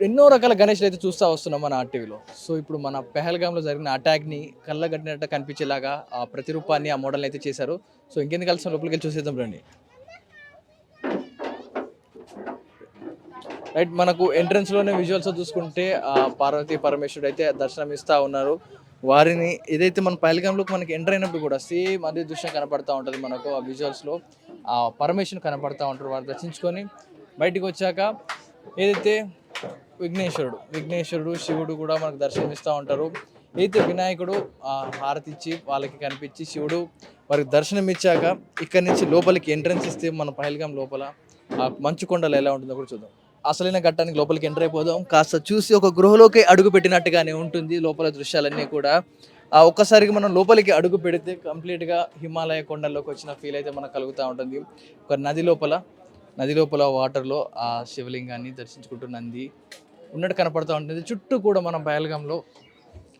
ఎన్నో రకాల గణేష్లు అయితే చూస్తూ వస్తున్నాం మన ఆర్టీవీలో. సో ఇప్పుడు మన పెహల్గాంలో జరిగిన అటాక్ని కళ్ళగట్టినట్టు కనిపించేలాగా ఆ ప్రతిరూపాన్ని ఆ మోడల్ని అయితే చేశారు. సో ఇంకెందుకు కలిసి లోపలికి వెళ్ళి చూసేద్దాం రండి. రైట్, మనకు ఎంట్రన్స్లోనే విజువల్స్ చూసుకుంటే పార్వతీ పరమేశ్వరుడు అయితే దర్శనం ఇస్తూ ఉన్నారు. వారిని ఏదైతే మన పహల్గాంలోకి మనకి ఎంటర్ అయినప్పుడు కూడా సేమ్ అదే దృశ్యం కనపడతా ఉంటుంది మనకు ఆ విజువల్స్లో. ఆ పరమేశ్వరుని కనపడతా ఉంటారు. వారు దర్శించుకొని బయటికి వచ్చాక ఏదైతే విఘ్నేశ్వరుడు శివుడు కూడా మనకు దర్శనం ఇస్తూ ఉంటారు. అయితే వినాయకుడు హారతి ఇచ్చి వాళ్ళకి కనిపించి శివుడు వారికి దర్శనం ఇచ్చాక ఇక్కడి నుంచి లోపలికి ఎంట్రన్స్ ఇస్తే మన పహల్గాం లోపల ఆ మంచు కొండలు ఎలా ఉంటుందో కూడా చూద్దాం. అసలైన ఘట్టానికి లోపలికి ఎంటర్ అయిపోదాం. కాస్త చూసి ఒక గృహలోకి అడుగు పెట్టినట్టుగానే ఉంటుంది లోపల దృశ్యాలన్నీ కూడా. ఒక్కసారిగా మనం లోపలికి అడుగు పెడితే కంప్లీట్గా హిమాలయ కొండల్లోకి వచ్చిన ఫీల్ అయితే మనకు కలుగుతూ ఉంటుంది. ఒక నది లోపల వాటర్లో ఆ శివలింగాన్ని దర్శించుకుంటూ నంది ఉన్నట్టు కనపడుతూ ఉంటుంది. చుట్టూ కూడా మనం పహల్గాంలో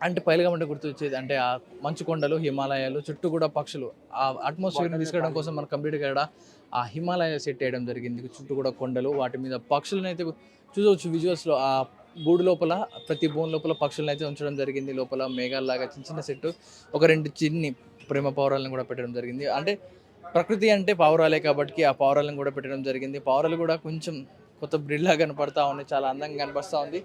అంటే పహల్గాం అంటే గుర్తొచ్చేది అంటే ఆ మంచు కొండలు, హిమాలయాలు, చుట్టూ కూడా పక్షులు. ఆ అట్మాస్ఫియర్ని తీసుకురావడం కోసం మనం కంప్లీట్గా ఇక్కడ ఆ హిమాలయ సెట్ చేయడం జరిగింది. చుట్టూ కూడా కొండలు, వాటి మీద పక్షులను అయితే చూడవచ్చు విజువల్స్లో. ఆ గూడు లోపల ప్రతి బోన్ లోపల పక్షులను అయితే ఉంచడం జరిగింది. లోపల మేఘాల్లాగా చిన్న చిన్న సెట్టు, ఒక రెండు చిన్ని ప్రేమ పావురాలను కూడా పెట్టడం జరిగింది. అంటే ప్రకృతి అంటే పావురాలే కాబట్టి ఆ పావురాలను కూడా పెట్టడం జరిగింది. పావురాలు కూడా కొంచెం కొత్త బ్రీడ్ లాగా కనపడతా ఉన్నాయి. చాలా అందంగా కనపడతా ఉంది.